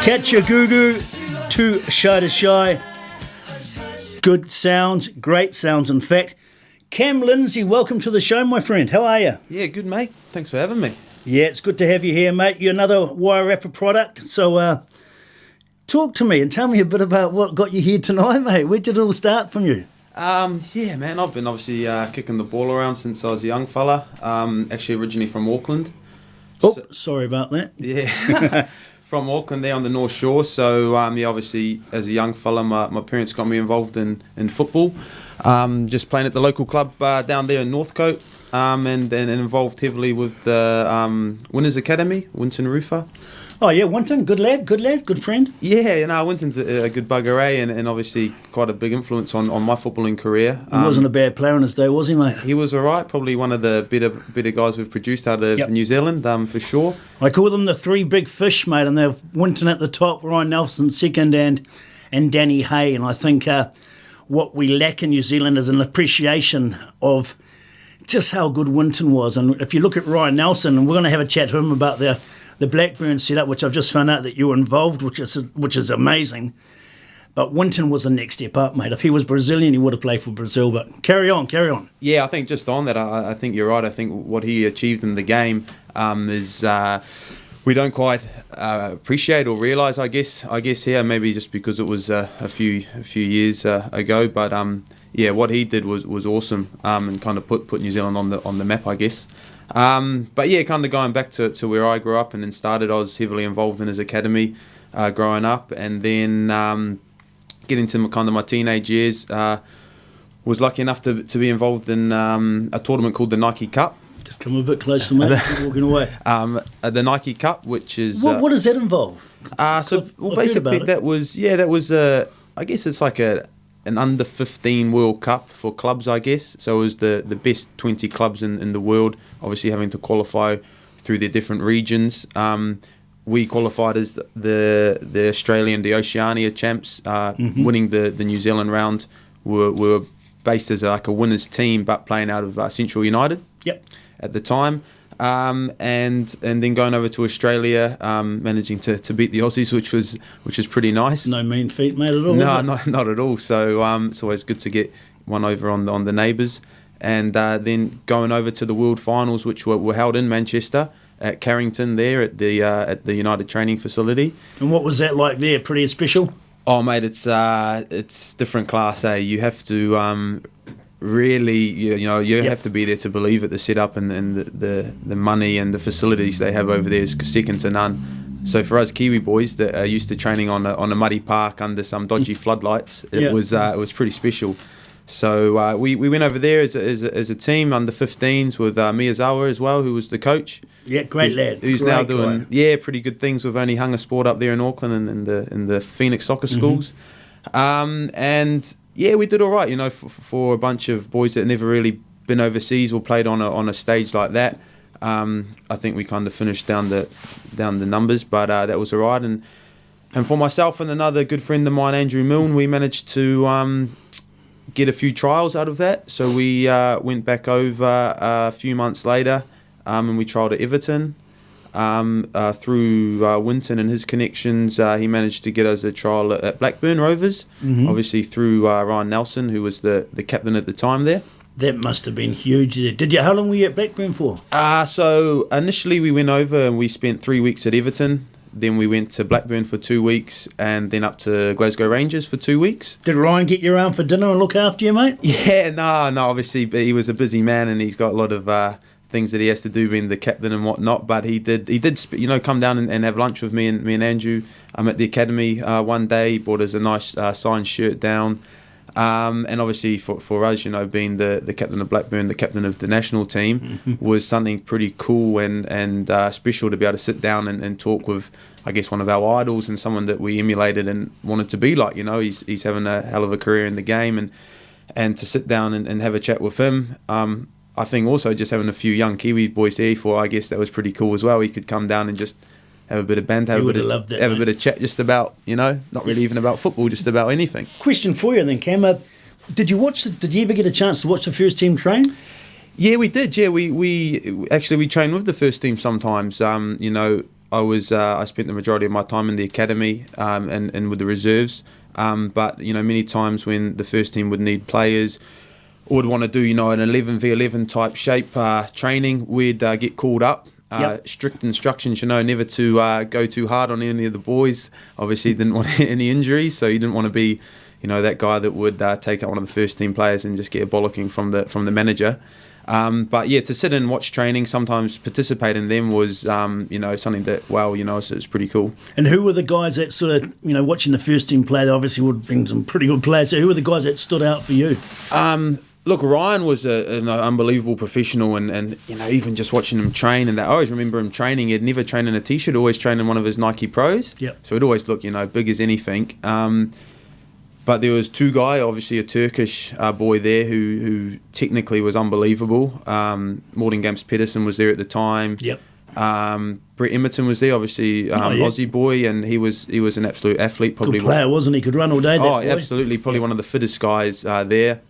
Catch a goo-goo to shy. Good sounds, great sounds, in fact. Cam Lindsay, welcome to the show, my friend. How are you? Yeah, good, mate. Thanks for having me. Yeah, it's good to have you here, mate. You're another Wairarapa product. So talk to me and tell me a bit about what got you here tonight, mate. Where did it all start from you? Yeah, man, I've been obviously kicking the ball around since I was a young fella. Actually, originally from Auckland. Sorry about that. Yeah, from Auckland there on the North Shore. So, yeah, obviously, as a young fella, my parents got me involved in football. Just playing at the local club down there in Northcote. And involved heavily with the Winners Academy, Winton Rufer. Oh, yeah, Winton, good lad, good friend. Yeah, Winton's a good bugger, eh? And obviously quite a big influence on my footballing career. He wasn't a bad player in his day, was he, mate? He was all right, probably one of the better guys we've produced out of New Zealand, for sure. I call them the three big fish, mate, and they're Winton at the top, Ryan Nelson second, and Danny Hay. And I think what we lack in New Zealand is an appreciation of just how good Winton was. And if you look at Ryan Nelson, and we're going to have a chat to him about the Blackburn setup, which I've just found out that you were involved, which is amazing. But Winton was the next step up, mate. If he was Brazilian, he would have played for Brazil. But carry on. Yeah, I think just on that, I think you're right. I think what he achieved in the game is we don't quite appreciate or realise. I guess yeah, maybe just because it was a few years ago. But yeah, what he did was awesome, and kind of put New Zealand on the map, I guess. But yeah, kind of going back to where I grew up and then started, I was heavily involved in his academy growing up, and then getting to my teenage years, was lucky enough to be involved in a tournament called the Nike Cup. Just come a bit closer, mate. You're walking away. The Nike Cup, which is what does that involve? Basically that was I guess it's like an under 15 World Cup for clubs, I guess. So it was the best 20 clubs in the world, obviously having to qualify through their different regions. We qualified as the Australian, the Oceania champs, winning the New Zealand round. We were based as like a winners team, but playing out of Central United at the time. And then going over to Australia, managing to beat the Aussies, which was pretty nice. No mean feat, mate, at all. No, not at all. So it's always good to get one over on the neighbours, and then going over to the World Finals, which were held in Manchester at Carrington there at the United Training Facility. And what was that like there? Pretty special. Oh, mate, it's different class. You have to. Really, you have to be there to believe it. The setup and the money and the facilities they have over there is second to none. So for us Kiwi boys that are used to training on a muddy park under some dodgy floodlights, it was pretty special. So we went over there as a team under 15s with Miyazawa as well, who was the coach. Yeah, great lad. Who's great now doing pretty good things with only hung a sport up there in Auckland and in the Phoenix soccer schools, and. Yeah, we did all right, for a bunch of boys that had never really been overseas or played on a stage like that. I think we kind of finished down the numbers, but that was all right. And for myself and another good friend of mine, Andrew Milne, we managed to get a few trials out of that. So we went back over a few months later, and we trialled at Everton. Through Winton and his connections, he managed to get us a trial at Blackburn Rovers, obviously through Ryan Nelson, who was the captain at the time there. That must have been huge. How long were you at Blackburn for? So initially we went over and we spent 3 weeks at Everton. Then we went to Blackburn for 2 weeks, and then up to Glasgow Rangers for 2 weeks. Did Ryan get you around for dinner and look after you, mate? Yeah, no, obviously, but he was a busy man and he's got a lot of things that he has to do being the captain and whatnot, but he did come down and have lunch with me and Andrew at the academy one day. He brought us a nice signed shirt down, and obviously for us, being the captain of Blackburn, the captain of the national team, was something pretty cool and special to be able to sit down and talk with, I guess, one of our idols and someone that we emulated and wanted to be like. He's having a hell of a career in the game, and to sit down and have a chat with him. I think also just having a few young Kiwi boys there for, I guess that was pretty cool as well. He could come down and just have a bit of banter, have a bit of chat just about, not really even about football, just about anything. Question for you then, Cam. Did you ever get a chance to watch the first team train? Yeah, we did. Yeah, we trained with the first team sometimes. I spent the majority of my time in the academy and with the reserves. But many times when the first team would need players or would want to do an 11v11 type shape training, we'd get called up. Strict instructions, never to go too hard on any of the boys. Obviously, didn't want any injuries, so you didn't want to be, that guy that would take out one of the first team players and just get a bollocking from the manager. But yeah, to sit and watch training, sometimes participate in them was, something that, so it's pretty cool. And who were the guys that sort of, watching the first team play? They obviously would bring some pretty good players. So who were the guys that stood out for you? Look, Ryan was an unbelievable professional, and even just watching him train, and that I always remember him training. He'd never train in a t-shirt, always train in one of his Nike Pros. Yep. So he'd always look, big as anything. But there was two guys, obviously a Turkish boy there who technically was unbelievable. Morten Gamps Pedersen was there at the time. Yep. Brett Emerton was there, obviously Aussie boy, and he was an absolute athlete. Probably good player, wasn't he? Could run all day. That boy. Absolutely, probably one of the fittest guys there.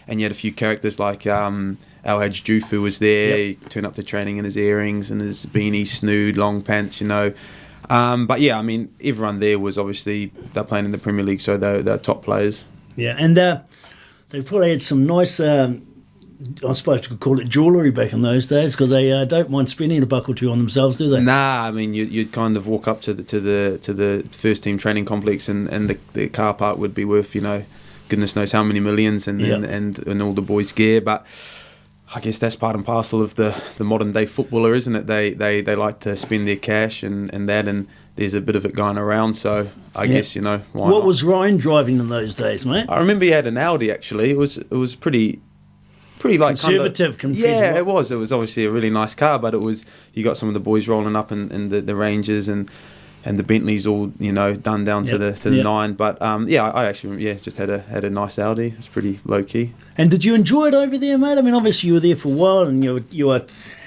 And you had a few characters like Alhaj Jufu was there. Yep. He turned up to training in his earrings and his beanie, snood, long pants, But yeah, everyone there was obviously, they're playing in the Premier League, so they're top players. Yeah, and they probably had some nice, I suppose you could call it jewellery back in those days, because they don't mind spending a buck or two on themselves, do they? Nah, you'd kind of walk up to the first team training complex, and the car park would be worth, goodness knows how many millions, and all the boys' gear. But I guess that's part and parcel of the modern day footballer, isn't it? They like to spend their cash and that, and there's a bit of it going around. So I guess why what not? Was Ryan driving in those days, mate? I remember he had an Audi. Actually, it was pretty like conservative. Yeah, it was. It was obviously a really nice car, but it was, you got some of the boys rolling up in the Rangers and the Bentleys all done down to the 9. But I actually just had a nice Audi. It was pretty low key. And did you enjoy it over there, mate? Obviously you were there for a while, and you were.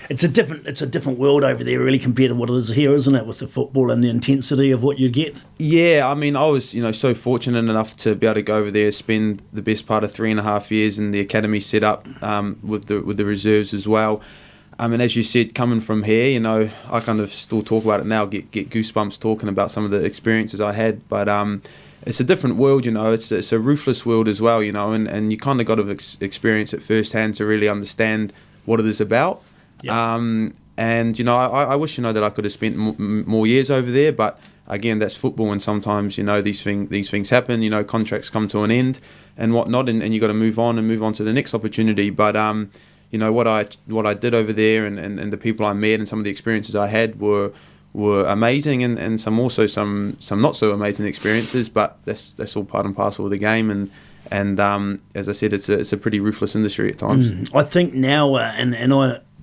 It's a different world over there, really, compared to what it is here, isn't it? With the football and the intensity of what you get. Yeah, I was so fortunate enough to be able to go over there, spend the best part of 3.5 years in the academy set up with the reserves as well. And as you said, coming from here, I kind of still talk about it now, get goosebumps talking about some of the experiences I had. But it's a different world, it's a ruthless world as well, and you kind of got to experience it firsthand to really understand what it is about. Yep. And, I wish, that I could have spent more years over there, but again, that's football, and sometimes, these things happen, contracts come to an end and whatnot, and you got to move on to the next opportunity. But, what I did over there and the people I met and some of the experiences I had were amazing, and some not so amazing experiences, but that's all part and parcel of the game, and as I said, it's a pretty ruthless industry at times. I think now,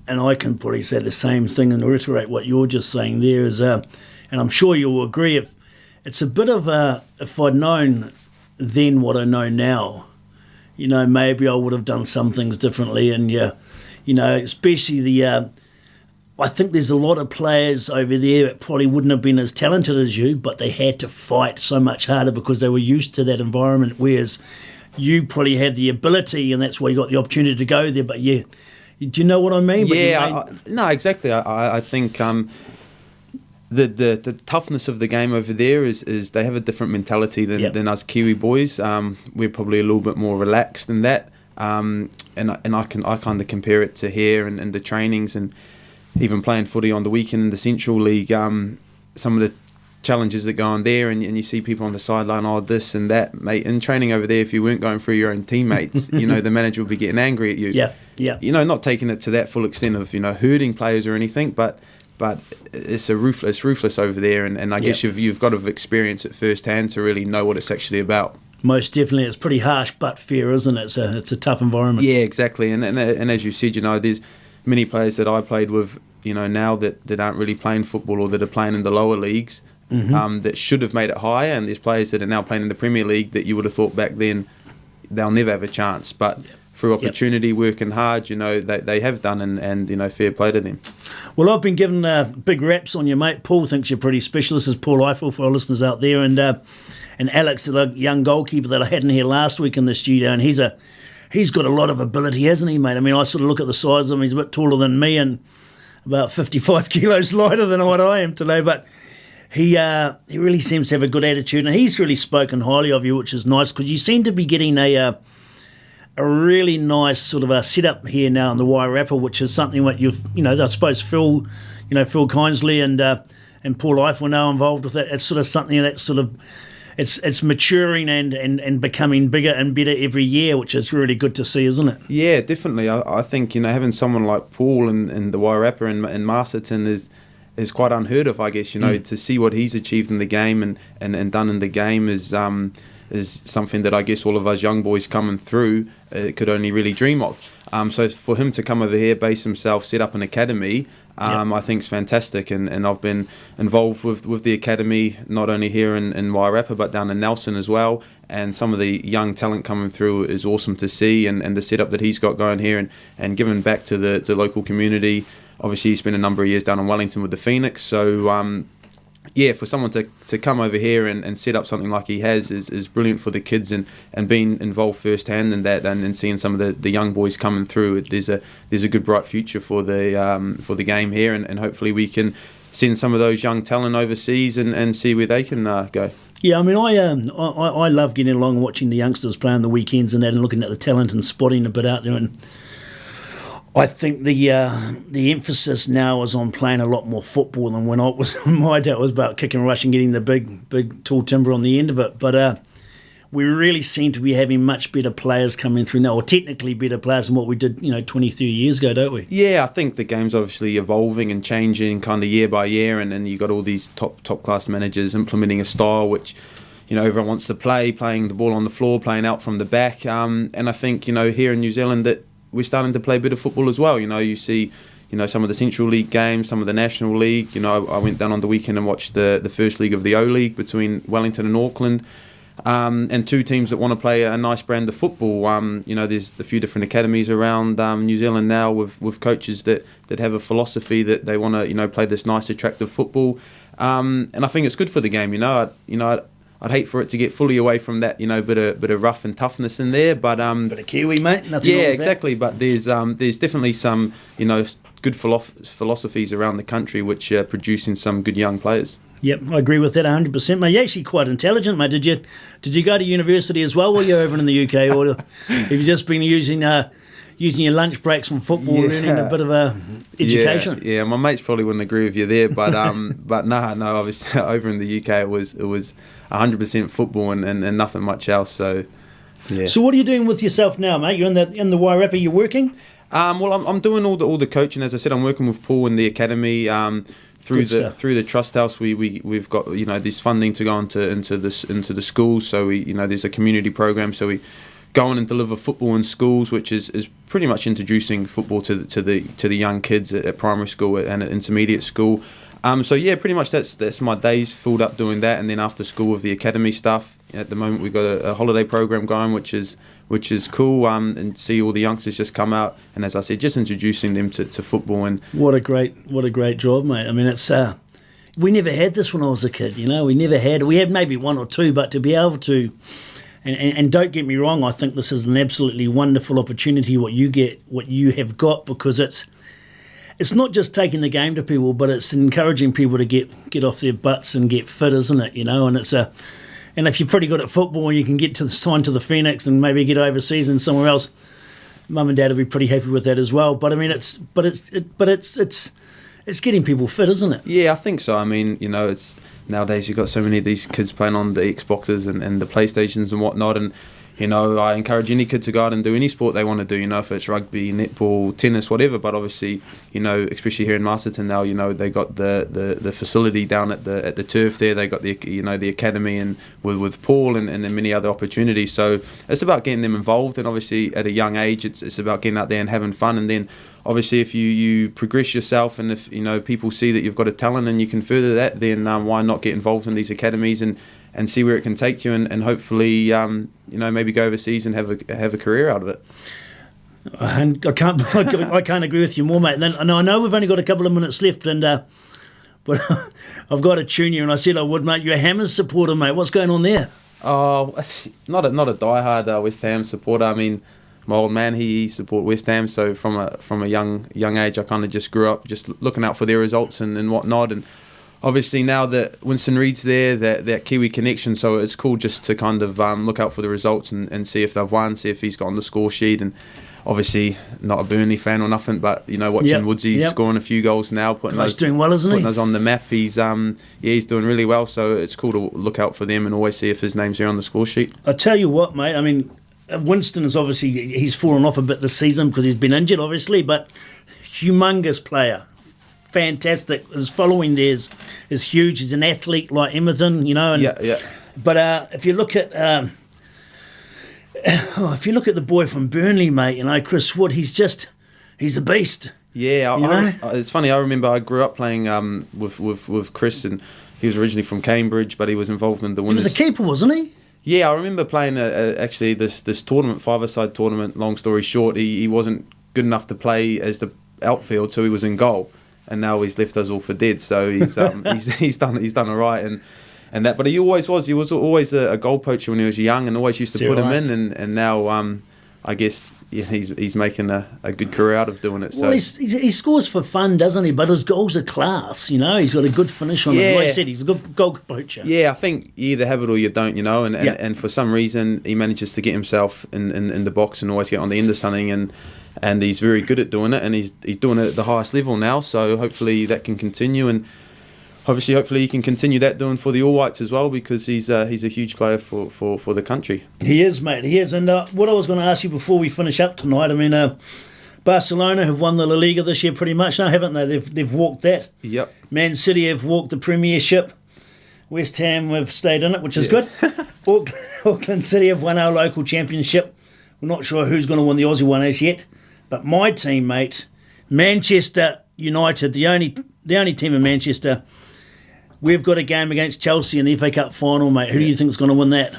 and I can probably say the same thing and reiterate what you're just saying there is, and I'm sure you'll agree, if it's a bit of if I'd known then what I know now, maybe I would have done some things differently. And, especially I think there's a lot of players over there that probably wouldn't have been as talented as you, but they had to fight so much harder because they were used to that environment, whereas you probably had the ability, and that's why you got the opportunity to go there. But, do you know what I mean? No, exactly. I think the toughness of the game over there is they have a different mentality than us Kiwi boys. We're probably a little bit more relaxed than that, and I kind of compare it to here and the trainings, and even playing footy on the weekend in the Central League. Some of the challenges that go on there, and you see people on the sideline, this and that, mate. In training over there, if you weren't going through your own teammates, the manager would be getting angry at you. Not taking it to that full extent of hurting players or anything, but it's ruthless over there, and I guess you've got to experience it firsthand to really know what it's actually about. Most definitely, it's pretty harsh but fair, isn't it? It's a tough environment. Yeah, exactly, and as you said, there's many players that I played with, now that aren't really playing football or that are playing in the lower leagues. Mm-hmm. That should have made it higher, and there's players that are now playing in the Premier League that you would have thought back then they'll never have a chance, but through opportunity, working hard, they have done, and fair play to them. Well, I've been given big raps on you, mate. Paul thinks you're pretty special. This is Paul Eiffel for our listeners out there, and Alex, the young goalkeeper that I had in here last week in the studio, and he's got a lot of ability, hasn't he, mate? I sort of look at the size of him. He's a bit taller than me, and about 55 kilos lighter than what I am today, but he really seems to have a good attitude, and he's really spoken highly of you, which is nice, because you seem to be getting a really nice sort of a setup here now in the Wairarapa, which is something that I suppose Phil Kinsley and Paul Ife were now involved with that. It's sort of something that sort of it's maturing and becoming bigger and better every year, which is really good to see, isn't it? Yeah, definitely. I think having someone like Paul and the Wairarapa and Masterton is quite unheard of, I guess. To see what he's achieved in the game and done in the game is something that I guess all of us young boys coming through could only really dream of. So for him to come over here, base himself, set up an academy, I think is fantastic. And I've been involved with the academy, not only here in Wairarapa, but down in Nelson as well. And some of the young talent coming through is awesome to see. And the setup that he's got going here and giving back to the local community. Obviously, he spent a number of years down in Wellington with the Phoenix. So, for someone to come over here and set up something like he has is brilliant for the kids, and being involved firsthand in that, and seeing some of the young boys coming through. There's a good bright future for the game here, and hopefully we can send some of those young talent overseas and see where they can go. Yeah, I mean, I love getting along and watching the youngsters play on the weekends and that, and looking at the talent and spotting a bit out there. And I think the emphasis now is on playing a lot more football than when my day was about kick and rush and getting the big tall timber on the end of it. But we really seem to be having much better players coming through now, or technically better players than what we did 20, 30 years ago, don't we? Yeah, I think the game's obviously evolving and changing kind of year by year, and then you've got all these top class managers implementing a style which everyone wants to playing the ball on the floor, playing out from the back, and I think here in New Zealand that we're starting to play a bit of football as well. You see, some of the Central League games, some of the National League. I went down on the weekend and watched the first league of the O-League between Wellington and Auckland, and two teams that want to play a nice brand of football. There's a few different academies around New Zealand now with coaches that have a philosophy that they want to play this nice, attractive football, and I think it's good for the game. I'd hate for it to get fully away from that, bit of rough and toughness in there, but bit of Kiwi, mate. Nothing wrong with exactly. That. But there's definitely some good philosophies around the country which are producing some good young players. Yep, I agree with that 100%, mate. You're actually quite intelligent, mate. Did you go to university as well while you're over in the UK, or have you just been using your lunch breaks from football, learning a bit of education? Yeah, my mates probably wouldn't agree with you there, but but no, obviously over in the UK it was 100% football and nothing much else. So yeah. So what are you doing with yourself now, mate? You're in the Wairarapa. You're working? Well, I'm doing all the coaching. As I said, I'm working with Paul in the academy. Through the trust house, we've got this funding to go into the schools. So there's a community program. So we go on and deliver football in schools, which is pretty much introducing football to the young kids at primary school and at intermediate school. So yeah, pretty much that's my days filled up doing that, and then after school with the academy stuff. At the moment, we've got a holiday program going, which is cool. And see all the youngsters just come out, and as I said, just introducing them to football. And what a great job, mate. I mean, it's we never had this when I was a kid. We had maybe one or two, but to be able to. And don't get me wrong, I think this is an absolutely wonderful opportunity what you have got, because it's not just taking the game to people, but it's encouraging people to get off their butts and get fit, isn't it? And if you're pretty good at football and you can get sign to the Phoenix and maybe get overseas and somewhere else, mum and dad will be pretty happy with that as well. But I mean, it's getting people fit, isn't it? Yeah, I think so. I mean, it's nowadays you've got so many of these kids playing on the Xboxes and the PlayStations and whatnot, and I encourage any kid to go out and do any sport they want to do, if it's rugby, netball, tennis, whatever. But obviously, especially here in Masterton now, they got the facility down at the turf there. They got the academy and with Paul and many other opportunities. So it's about getting them involved, and obviously at a young age, it's about getting out there and having fun. And then obviously if you progress yourself, and if people see that you've got a talent and you can further that, then why not get involved in these academies and see where it can take you, and hopefully maybe go overseas and have a career out of it. And I can't agree with you more, mate. And I know we've only got a couple of minutes left, but I've got to tune you, and I said I would, mate. You're a Hammers supporter, mate. What's going on there? Oh, not a diehard West Ham supporter. I mean, my old man, he support West Ham, so from a young age, I kind of just grew up just looking out for their results and whatnot. And obviously now that Winston Reid's there, that Kiwi connection, so it's cool just to kind of look out for the results and see if they've won, see if he's got on the score sheet. And obviously not a Burnley fan or nothing, but watching Woodsy scoring a few goals now, putting He's doing well, isn't he? Putting us on the map. He's he's doing really well, so it's cool to look out for them and always see if his name's there on the score sheet. I tell you what, mate, I mean, Winston is obviously, he's fallen off a bit this season because he's been injured, obviously, but humongous player. Fantastic. His following there is huge. He's an athlete like Emerton, And, yeah. But if you look at the boy from Burnley, mate, Chris Wood, he's a beast. Yeah, it's funny. I remember I grew up playing with Chris, and he was originally from Cambridge, but he was involved in the winners. He was a keeper, wasn't he? Yeah, I remember playing actually this tournament, five-a-side tournament. Long story short, he wasn't good enough to play as the outfield, so he was in goal, and now he's left us all for dead. So he's he's done all right and that. But he always was. He was always a goal poacher when he was young, and always used to put him in. And now I guess he's making a good career out of doing it. So well, he scores for fun, doesn't he? But his goals are class. He's got a good finish on it. Like I said, he's a good goal poacher. Yeah, I think you either have it or you don't. And for some reason he manages to get himself in the box and always get on the end of something. And he's very good at doing it, and he's doing it at the highest level now. So hopefully that can continue, and hopefully he can continue that doing for the All Whites as well, because he's a huge player for the country. He is, mate. He is. And what I was going to ask you before we finish up tonight, I mean, Barcelona have won the La Liga this year pretty much now, haven't they? They've walked that. Yep. Man City have walked the Premiership. West Ham have stayed in it, which is good. Auckland City have won our local championship. We're not sure who's going to win the Aussie one as yet. But my team, mate, Manchester United, the only team in Manchester, we've got a game against Chelsea in the FA Cup final, mate. Who do you think is going to win that?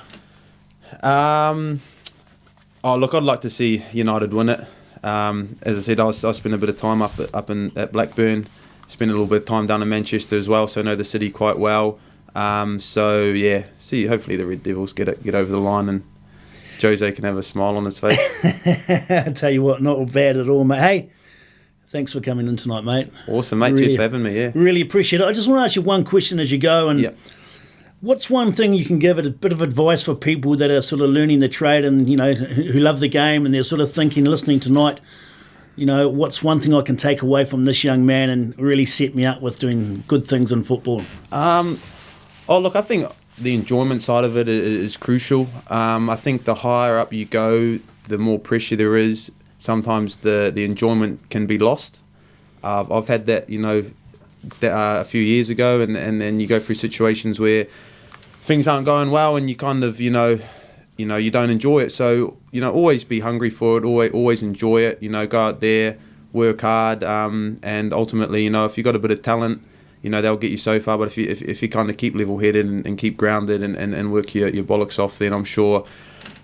Look, I'd like to see United win it. As I said, I spent a bit of time up at Blackburn, spent a little bit of time down in Manchester as well, so I know the city quite well. Hopefully the Red Devils get over the line and Jose can have a smile on his face. I tell you what, not bad at all, mate. Hey, thanks for coming in tonight, mate. Awesome, mate. Cheers for having me, yeah. Really appreciate it. I just want to ask you one question as you go. And what's one thing you can give it a bit of advice for people that are sort of learning the trade and, who love the game and they're sort of thinking, listening tonight, what's one thing I can take away from this young man and really set me up with doing good things in football? I think the enjoyment side of it is crucial. I think the higher up you go, the more pressure there is. Sometimes the enjoyment can be lost. I've had that, a few years ago, and then you go through situations where things aren't going well, and you kind of, you don't enjoy it. So, always be hungry for it. Always enjoy it. Go out there, work hard, and ultimately, if you've got a bit of talent, they'll get you so far. But if you kind of keep level-headed and keep grounded and work your bollocks off, then I'm sure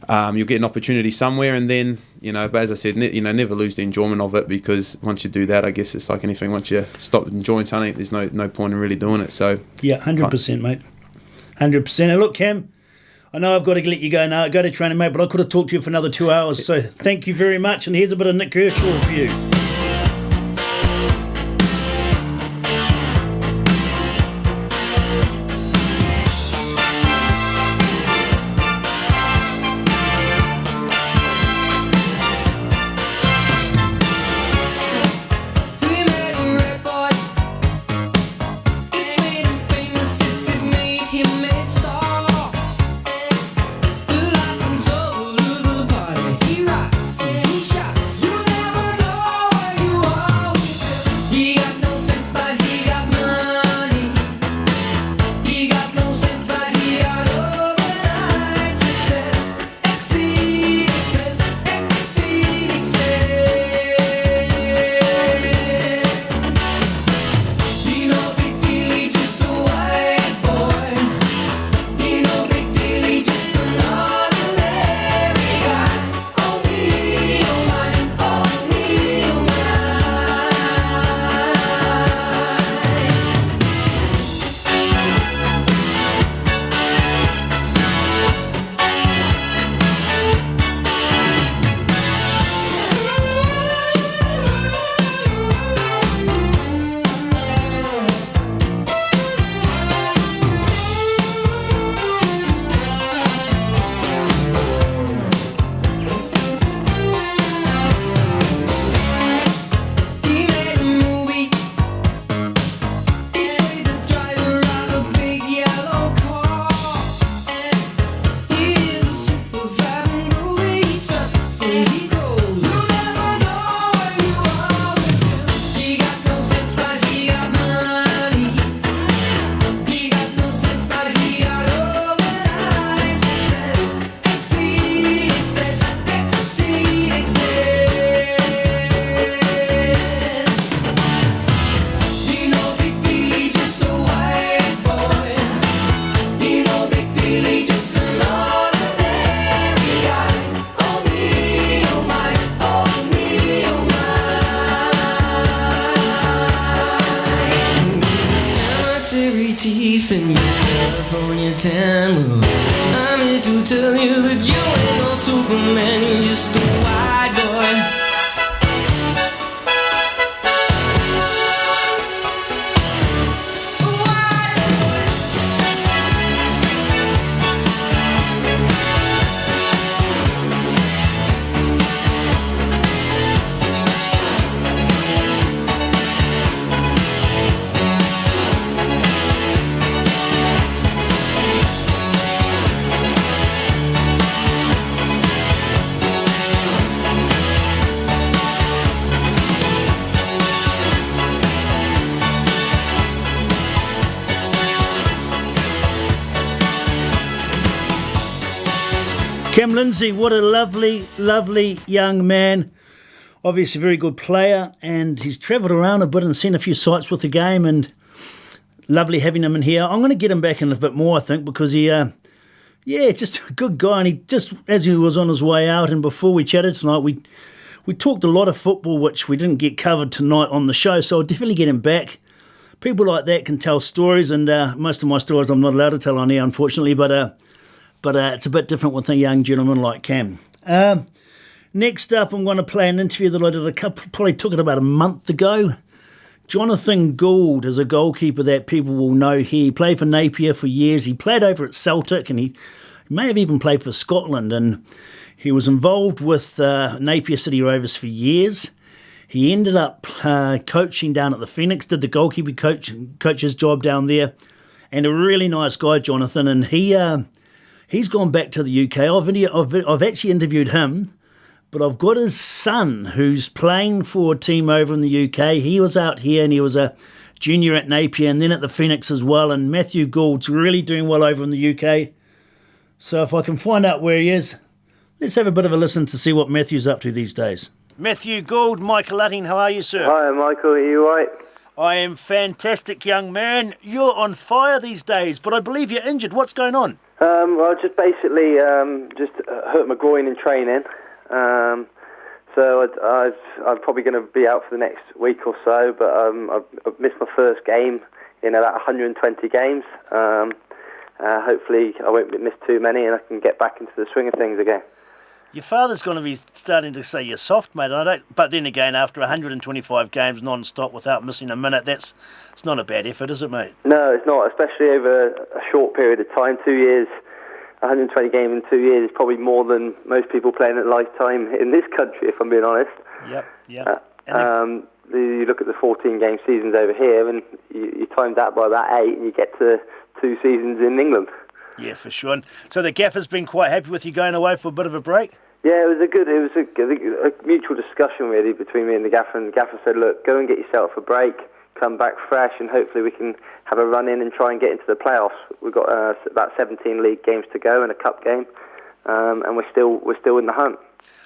you'll get an opportunity somewhere. And then, but as I said, never lose the enjoyment of it, because once you do that, I guess it's like anything. Once you stop enjoying something, there's no point in really doing it. So 100%, mate. 100%. And look, Cam, I know I've got to let you go now. Go to training, mate, but I could have talked to you for another 2 hours. So thank you very much. And here's a bit of Nick Kershaw for you. He rocks, he shocks, you never know. me 10. I'm here to tell you that you ain't no Superman, you're just a white boy. Cam Lindsay, what a lovely, lovely young man. Obviously a very good player, and he's travelled around a bit and seen a few sights with the game, and lovely having him in here. I'm going to get him back in a bit more, I think, because he, just a good guy, and he just, as he was on his way out, and before we chatted tonight, we talked a lot of football, which we didn't get covered tonight on the show, so I'll definitely get him back. People like that can tell stories, and most of my stories I'm not allowed to tell on here, unfortunately, but it's a bit different with a young gentleman like Cam. Next up, I'm going to play an interview that I did probably took it about a month ago. Jonathan Gould is a goalkeeper that people will know here. He played for Napier for years. He played over at Celtic, and he may have even played for Scotland. And he was involved with Napier City Rovers for years. He ended up coaching down at the Phoenix, did the goalkeeper coach's job down there. And a really nice guy, Jonathan. And he's gone back to the UK. I've actually interviewed him, but I've got his son who's playing for a team over in the UK. He was out here and he was a junior at Napier and then at the Phoenix as well. And Matthew Gould's really doing well over in the UK. So if I can find out where he is, let's have a bit of a listen to see what Matthew's up to these days. Matthew Gould, Michael Utting, how are you, sir? Hi, Michael. Are you all right? I am fantastic, young man. You're on fire these days, but I believe you're injured. What's going on? Well, just basically hurt my groin in training. So I'm probably going to be out for the next week or so, but I've missed my first game in about 120 games. Hopefully I won't miss too many and I can get back into the swing of things again. Your father's going to be starting to say you're soft, mate. But then again, after 125 games non-stop without missing a minute, it's not a bad effort, is it, mate? No, it's not, especially over a short period of time. 2 years, 120 games in 2 years is probably more than most people playing at lifetime in this country, if I'm being honest. Yep. You look at the 14-game seasons over here, and you times that by about 8, and you get to 2 seasons in England. Yeah, for sure. And so the gaffer's been quite happy with you going away for a bit of a break? Yeah, it was a mutual discussion really between me and the gaffer. And the gaffer said, look, go and get yourself a break, come back fresh, and hopefully we can have a run in and try and get into the playoffs. We've got about 17 league games to go and a cup game, and we're still in the hunt.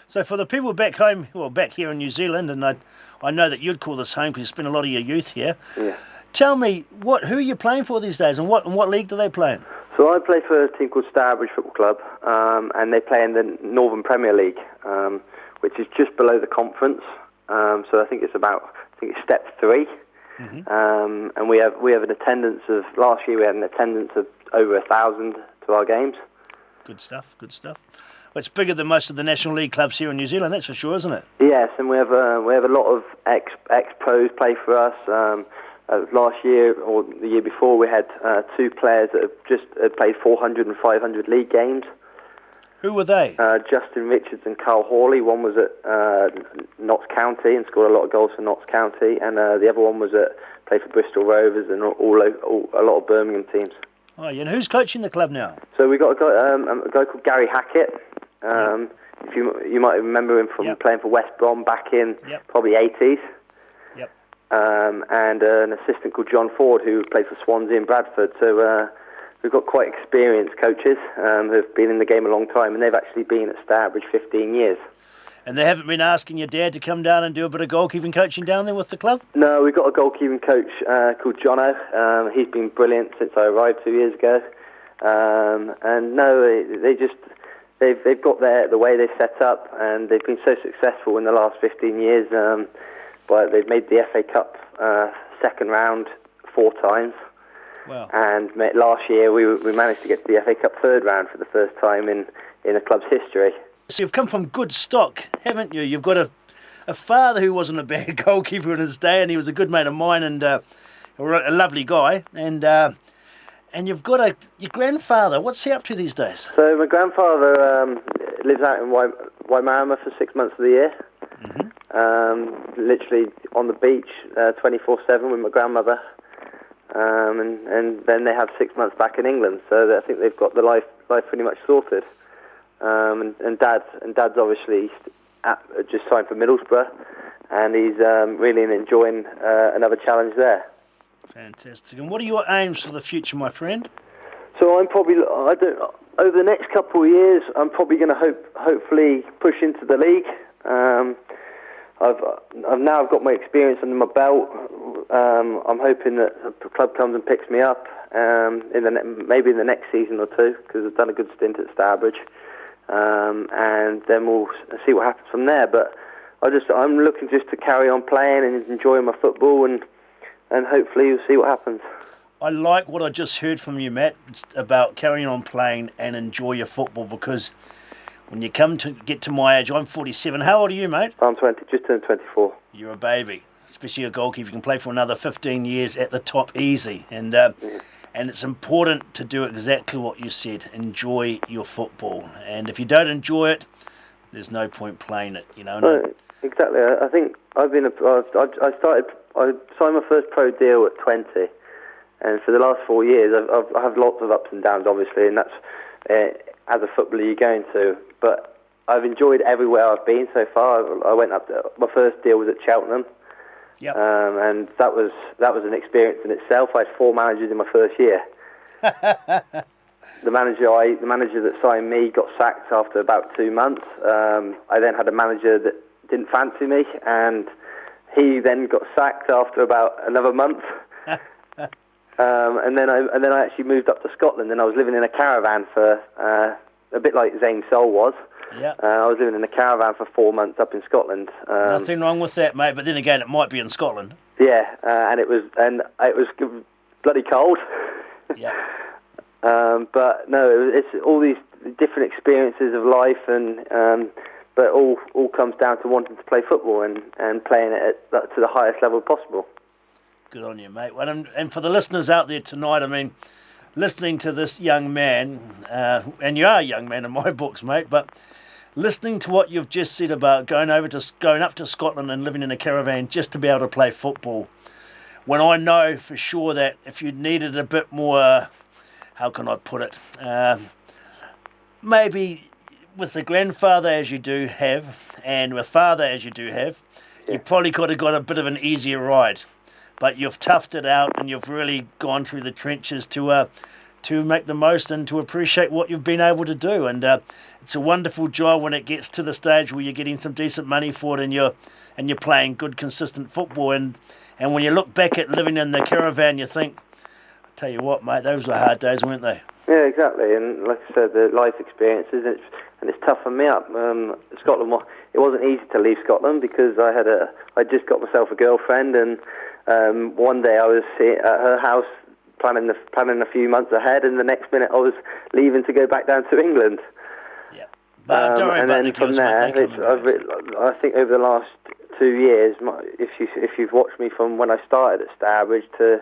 So for the people back home, well, back here in New Zealand, and I know that you'd call this home because you spent a lot of your youth here. Yeah. Tell me, who are you playing for these days, and what league do they play in? So I play for a team called Stourbridge Football Club, and they play in the Northern Premier League, which is just below the conference. So I think it's step 3. Mm-hmm. And we have an attendance of, last year we had an attendance of over 1,000 to our games. Good stuff. Well, it's bigger than most of the National League clubs here in New Zealand, that's for sure, isn't it? Yes, and we have a lot of ex-pros play for us. Last year or the year before, we had 2 players that had played 400 and 500 league games. Who were they? Justin Richards and Carl Hawley. One was at Notts County and scored a lot of goals for Notts County, and the other one played for Bristol Rovers and a lot of Birmingham teams. Oh, yeah. And who's coaching the club now? So we got a guy called Gary Hackett. If you might remember him from playing for West Brom back in probably 80s. And an assistant called John Ford who played for Swansea and Bradford. So we've got quite experienced coaches who have been in the game a long time, and they've actually been at Stourbridge 15 years. And they haven't been asking your dad to come down and do a bit of goalkeeping coaching down there with the club? No, we've got a goalkeeping coach called Jono. He's been brilliant since I arrived 2 years ago. And no, they've got the way they set up, and they've been so successful in the last 15 years. But they've made the FA Cup second round 4 times. Wow. And last year we managed to get to the FA Cup third round for the first time in the club's history. So you've come from good stock, haven't you? You've got a father who wasn't a bad goalkeeper in his day, and he was a good mate of mine, and a lovely guy. And you've got your grandfather. What's he up to these days? So my grandfather lives out in Wairarapa for 6 months of the year. Literally on the beach 24/7 with my grandmother. And then they have 6 months back in England, so I think they've got the life pretty much sorted. And Dad's obviously just signed for Middlesbrough, and he's really enjoying another challenge there. Fantastic. And what are your aims for the future, my friend? So I'm probably over the next couple of years, I'm probably going to hopefully push into the league. I've now got my experience under my belt. I'm hoping that the club comes and picks me up maybe in the next season or two, because I've done a good stint at Stourbridge, and then we'll see what happens from there. But I'm looking just to carry on playing and enjoying my football, and hopefully we'll see what happens. I like what I just heard from you, Matt, about carrying on playing and enjoy your football, because when you get to my age, I'm 47. How old are you, mate? I'm 20, just turned 24. You're a baby, especially a goalkeeper. You can play for another 15 years at the top easy. And it's important to do exactly what you said. Enjoy your football. And if you don't enjoy it, there's no point playing it, you know. No, exactly. I think I signed my first pro deal at 20. And for the last 4 years, I've had lots of ups and downs, obviously, and that's as a footballer you're going to. But I've enjoyed everywhere I've been so far. I went up to, my first deal was at Cheltenham, and that was an experience in itself. I had 4 managers in my first year. The manager that signed me got sacked after about 2 months. I then had a manager that didn't fancy me, and he then got sacked after about another month. And then I actually moved up to Scotland, and I was living in a caravan for a bit like Zane Sol was. Yeah. I was living in a caravan for 4 months up in Scotland. Nothing wrong with that, mate. But then again, it might be in Scotland. Yeah, and it was bloody cold. Yeah. But no, it's all these different experiences of life, and but all comes down to wanting to play football and playing it to the highest level possible. Good on you, mate. Well, and for the listeners out there tonight, I mean, listening to this young man, and you are a young man in my books, mate, but listening to what you've just said about going up to Scotland and living in a caravan just to be able to play football, when I know for sure that if you needed a bit more, how can I put it, maybe with a grandfather as you do have, and with father as you do have, you probably could have got a bit of an easier ride. But you've toughed it out, and you've really gone through the trenches to make the most and to appreciate what you've been able to do. And it's a wonderful job when it gets to the stage where you're getting some decent money for it, and you're playing good, consistent football. And when you look back at living in the caravan, you think, I tell you what, mate, those were hard days, weren't they? Yeah, exactly. And like I said, the life experiences, and it's toughened me up. Scotland, it wasn't easy to leave Scotland because I just got myself a girlfriend, and one day I was at her house planning a few months ahead, and the next minute I was leaving to go back down to England. Yeah, but don't worry and about then the from girls, there, mate, I think over the last 2 years, if you've watched me from when I started at Stourbridge to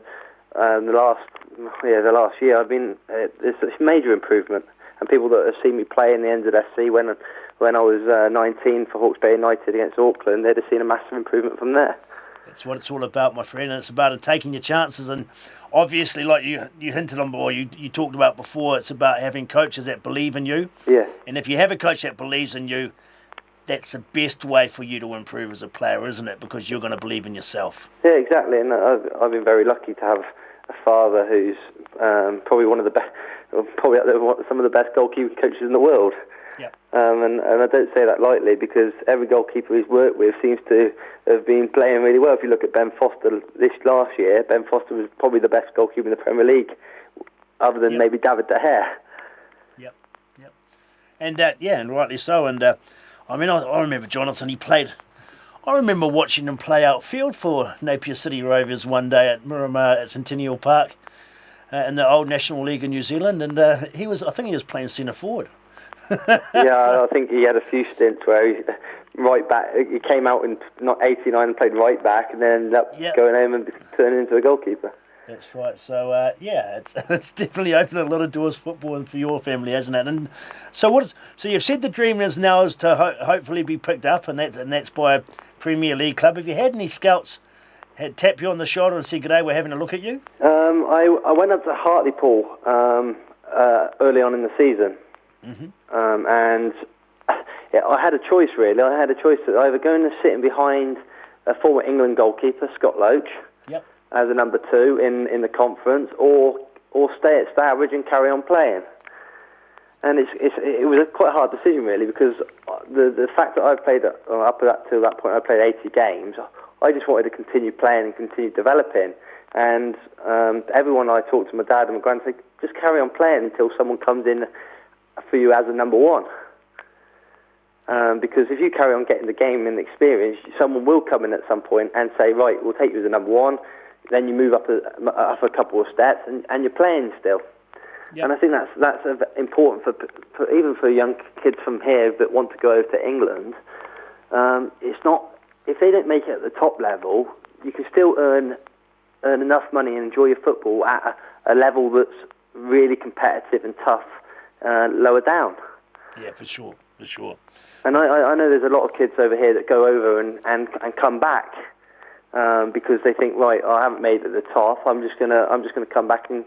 the last year, I've been there's a major improvement. And people that have seen me play in the NZSC when I was 19 for Hawke's Bay United against Auckland, they'd have seen a massive improvement from there. That's what it's all about, my friend, and it's about taking your chances. And obviously, like you hinted on, or you talked about before, it's about having coaches that believe in you. Yeah. And if you have a coach that believes in you, that's the best way for you to improve as a player, isn't it? Because you're going to believe in yourself. Yeah, exactly. And I've been very lucky to have a father who's probably one of the best, probably some of the best goalkeeping coaches in the world. Yeah. And I don't say that lightly, because every goalkeeper he's worked with seems to have been playing really well. If you look at Ben Foster this last year, Ben Foster was probably the best goalkeeper in the Premier League, other than maybe David De Gea. Yep. And and rightly so. And I mean, I remember Jonathan. I remember watching him play outfield for Napier City Rovers one day at Miramar at Centennial Park. in the old National League in New Zealand, and I think he was playing centre forward. I think he had a few stints where he right back. He came out in not 89 and played right back, and then ended up going home and turning into a goalkeeper. That's right. So it's definitely opened a lot of doors football for your family, hasn't it? And so so you've said the dream is now is to hopefully be picked up, and that's by a Premier League club. Have you had any scouts tap you on the shoulder and say, "G'day, we're having a look at you"? I went up to Hartlepool early on in the season, and I had a choice really. I had a choice of either going and sitting behind a former England goalkeeper, Scott Loach, as a number 2 in the conference, or stay at Stourbridge and carry on playing. And it was a quite hard decision really, because the fact that I played up to that point, I played 80 games. I just wanted to continue playing and continue developing. And everyone I talked to, my dad and my granddad, said, just carry on playing until someone comes in for you as a number 1. Because if you carry on getting the game and the experience, someone will come in at some point and say, right, we'll take you as a number 1. Then you move up a couple of steps, and you're playing still. Yep. And I think that's important for even for young kids from here that want to go over to England. It's not, if they don't make it at the top level, you can still earn enough money and enjoy your football at a level that's really competitive and tough lower down. Yeah, for sure. And I know there's a lot of kids over here that go over and come back. Because they think, right, I haven't made it at the top. I'm just gonna come back and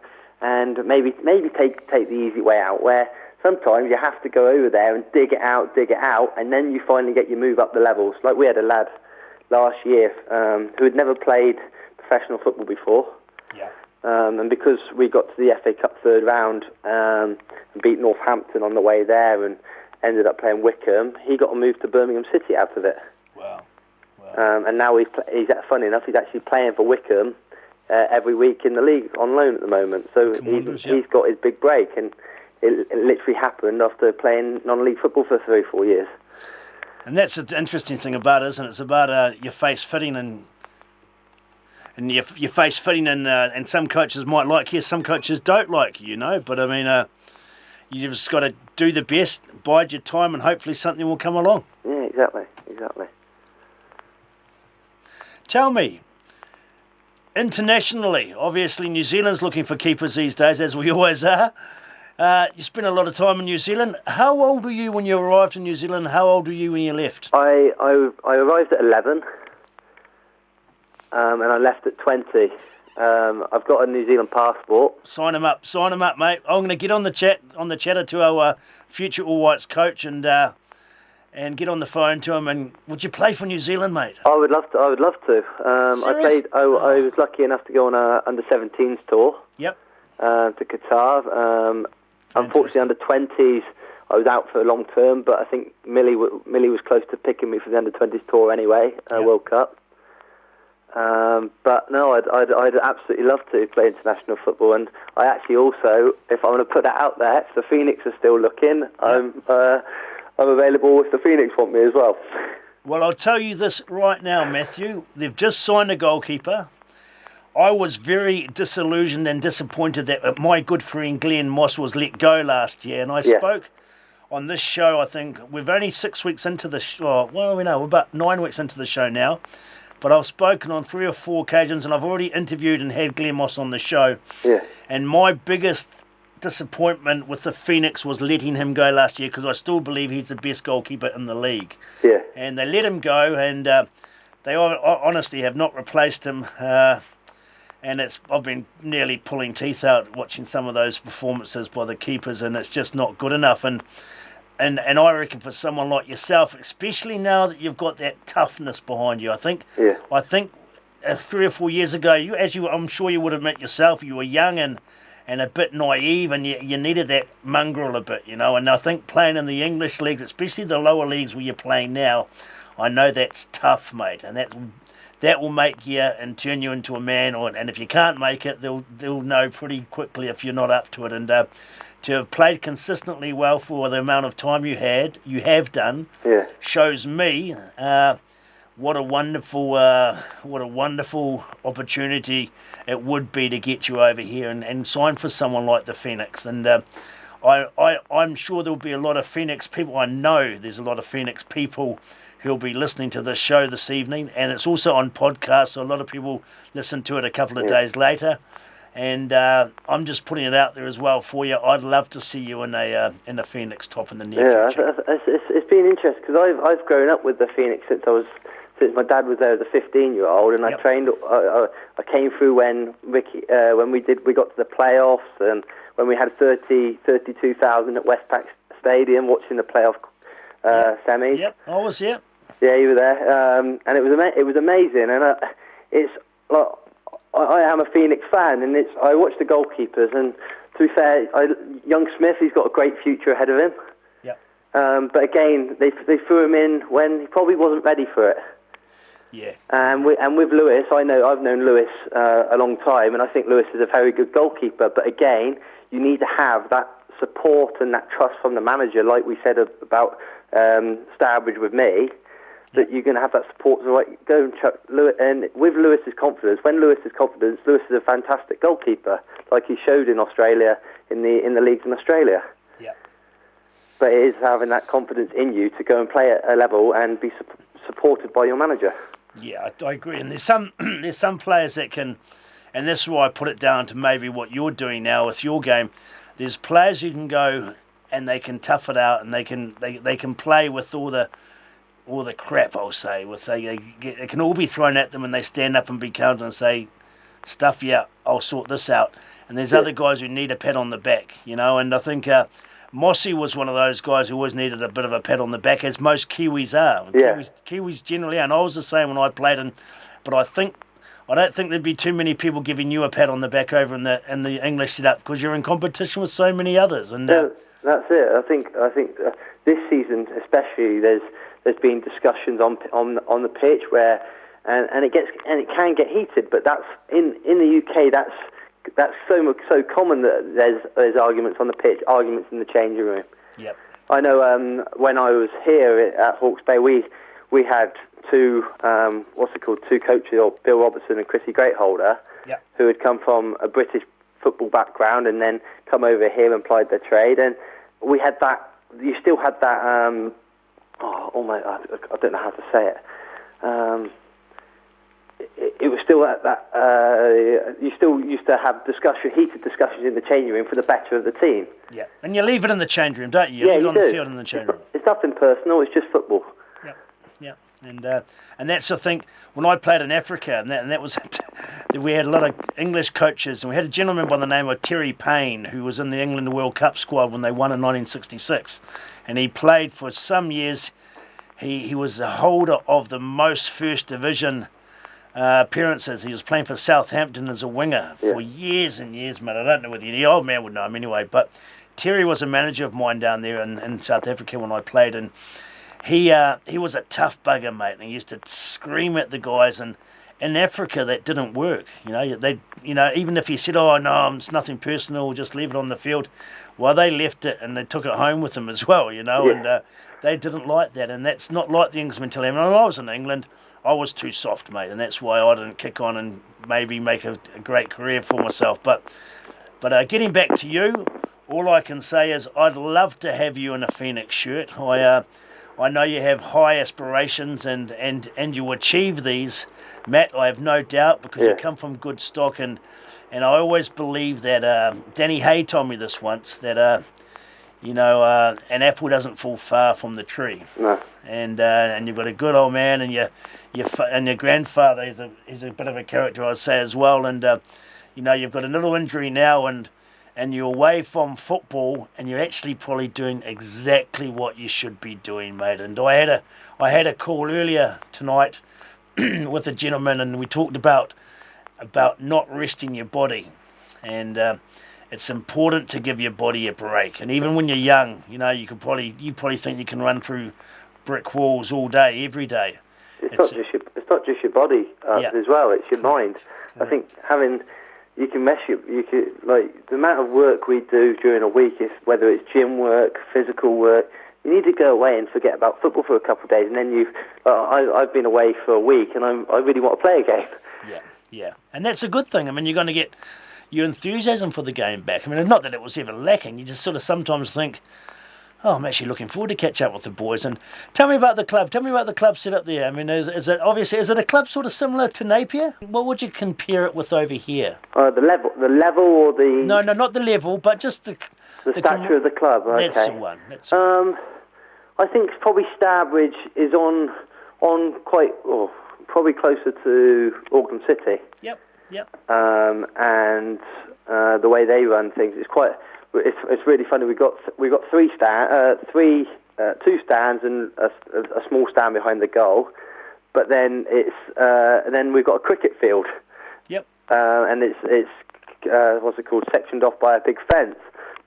maybe take the easy way out. Where sometimes you have to go over there and dig it out, and then you finally get your move up the levels. Like we had a lad last year who had never played professional football before. Yeah. And because we got to the FA Cup third round and beat Northampton on the way there and ended up playing Wickham, he got a move to Birmingham City out of it. Wow. And now he's funny enough, he's actually playing for Wickham every week in the league on loan at the moment. So he's got his big break, and it literally happened after playing non-league football for 3-4 years. And that's the interesting thing about it, isn't it? It's about your face fitting and your face fitting, and some coaches might like you, some coaches don't like you, But I mean, you've just got to do the best, bide your time, and hopefully something will come along. Yeah, exactly. Tell me, internationally, obviously New Zealand's looking for keepers these days, as we always are. You spent a lot of time in New Zealand. How old were you when you arrived in New Zealand? How old were you when you left? I arrived at 11, and I left at 20. I've got a New Zealand passport. Sign him up, mate. I'm going to get on the chatter to our future All Whites coach and get on the phone to him. And would you play for New Zealand, mate? I would love to. I was lucky enough to go on a under-17s tour. Yep. To Qatar. Unfortunately, under-20s, I was out for a long term, but I think Millie was close to picking me for the under-20s tour anyway, World Cup. But no, I'd absolutely love to play international football, and I actually also, if I'm going to put that out there, if the Phoenix are still looking, I'm available if the Phoenix want me as well. Well, I'll tell you this right now, Matthew. They've just signed a goalkeeper. I was very disillusioned and disappointed that my good friend Glenn Moss was let go last year, and I spoke on this show. I think we're only 6 weeks into the show. Well, we're about 9 weeks into the show now. But I've spoken on 3 or 4 occasions, and I've already interviewed and had Glenn Moss on the show. Yeah. And my biggest disappointment with the Phoenix was letting him go last year, because I still believe he's the best goalkeeper in the league. Yeah. And they let him go, and they honestly have not replaced him. And I've been nearly pulling teeth out watching some of those performances by the keepers, and it's just not good enough. And I reckon for someone like yourself, especially now that you've got that toughness behind you, I think 3 or 4 years ago, I'm sure you would admit yourself, you were young and a bit naive, and you needed that mongrel a bit, And I think playing in the English leagues, especially the lower leagues where you're playing now, I know that's tough, mate, and that will make you and turn you into a man. And if you can't make it, they'll know pretty quickly if you're not up to it. And to have played consistently well for the amount of time you have done, shows me what a wonderful opportunity it would be to get you over here and sign for someone like the Phoenix. And I'm sure there'll be a lot of Phoenix people. I know there's a lot of Phoenix people who'll be listening to this show this evening, and it's also on podcast, so a lot of people listen to it a couple of days later. And I'm just putting it out there as well for you. I'd love to see you in a Phoenix top in the near future. It's been interesting because I've grown up with the Phoenix since my dad was there as a 15-year-old, and I trained. I came through when we got to the playoffs, and when we had 32,000 at Westpac Stadium watching the playoff semis. Yep, I was here. Yeah, you were there, and it was amazing. And it's like I am a Phoenix fan, and I watch the goalkeepers, and to be fair, young Smith, he's got a great future ahead of him. Yep. But again, they threw him in when he probably wasn't ready for it. Yeah. And with Lewis, I've known Lewis a long time, and I think Lewis is a very good goalkeeper. But again, you need to have that support and that trust from the manager, like we said about Starbridge with me, that you're going to have that support to go and chuck Lewis. And with Lewis's confidence, Lewis is a fantastic goalkeeper, like he showed in Australia in the leagues in Australia. Yeah. But it is having that confidence in you to go and play at a level and be supported by your manager. Yeah, I agree. And there's some players that can, and this is why I put it down to maybe what you're doing now with your game. There's players who can go and they can tough it out, and they can play with all the crap, I'll say. It can all be thrown at them, and they stand up and be counted and say, stuff you out, I'll sort this out. And there's other guys who need a pat on the back, and I think Mossy was one of those guys who always needed a bit of a pat on the back, as most Kiwis are. Yeah. Kiwis generally are, and I was the same when I played, but I don't think there'd be too many people giving you a pat on the back over in the English setup, because you're in competition with so many others. And that's it. I think this season especially, there's been discussions on the pitch where, and it can get heated, but that's in the UK. That's so common that there's arguments on the pitch, arguments in the changing room. Yep. I know when I was here at Hawke's Bay, we had two coaches, Bill Robertson and Chrissy Greatholder, who had come from a British football background and then come over here and applied their trade, and we had that. You still had that. I don't know how to say it. It was still that you still used to have heated discussions in the changing room for the better of the team. Yeah, and you leave it in the change room, don't you? You leave it on the field in the change room. It's nothing personal. It's just football. Yeah. And that's the thing. When I played in Africa, and that was we had a lot of English coaches, and we had a gentleman by the name of Terry Payne, who was in the England World Cup squad when they won in 1966, and he played for some years. He was the holder of the most First Division appearances. He was playing for Southampton as a winger for years and years, mate. I don't know whether the old man would know him anyway, but Terry was a manager of mine down there in South Africa when I played, and he was a tough bugger, mate, and he used to scream at the guys, and in Africa that didn't work. Even if he said, "Oh no, it's nothing personal, just leave it on the field," well, they left it and they took it home with them as well, and they didn't like that, and that's not like the English mentality. When I was in England, I was too soft, mate, and that's why I didn't kick on and maybe make a great career for myself. But getting back to you, all I can say is I'd love to have you in a Phoenix shirt. I know you have high aspirations and you achieve these, Matt, I have no doubt, because you come from good stock, and I always believe that Danny Hay told me this once, that an apple doesn't fall far from the tree. No. And you've got a good old man, and your grandfather is a bit of a character, I'd say, as well, and you've got a little injury now, and you're away from football, and you're actually probably doing exactly what you should be doing, mate. And I had a call earlier tonight with a gentleman, and we talked about not resting your body, and it's important to give your body a break. And even when you're young, you probably think you can run through brick walls all day, every day. It's not just your body as well. It's your mind. I think you can like the amount of work we do during a week, whether it's gym work, physical work, you need to go away and forget about football for a couple of days, and then I've been away for a week, and I really want to play a game. Yeah, and that's a good thing. I mean, you're going to get your enthusiasm for the game back. I mean, not that it was ever lacking. You just sort of sometimes think, oh, I'm actually looking forward to catch up with the boys. And tell me about the club. Tell me about the club set up there. I mean, is it a club sort of similar to Napier? What would you compare it with over here? The level, or the no, not the level, but just the stature of the club. Okay. That's the one. That's the one. I think probably Starbridge is on quite, probably closer to Auckland City. Yep. And the way they run things is quite. It's really funny. We've got two stands and a small stand behind the goal, but then then we've got a cricket field. Yep. And it's what's it called? Sectioned off by a big fence.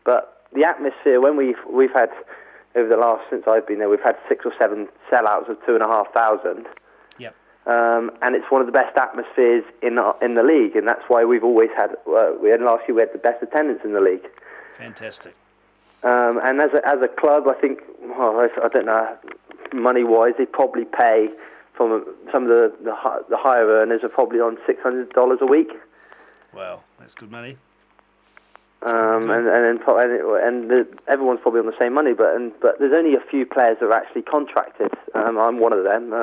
But the atmosphere when we've had over the last since I've been there, we've had 6 or 7 sellouts of 2,500. Yep. And it's one of the best atmospheres in the league, and that's why we've always had. Last year we had the best attendance in the league. Fantastic. And as a club, I think I don't know, money wise, they probably pay from some of the higher earners are probably on $600 a week. Wow, that's good money. Everyone's probably on the same money, but there's only a few players that are actually contracted. I'm one of them.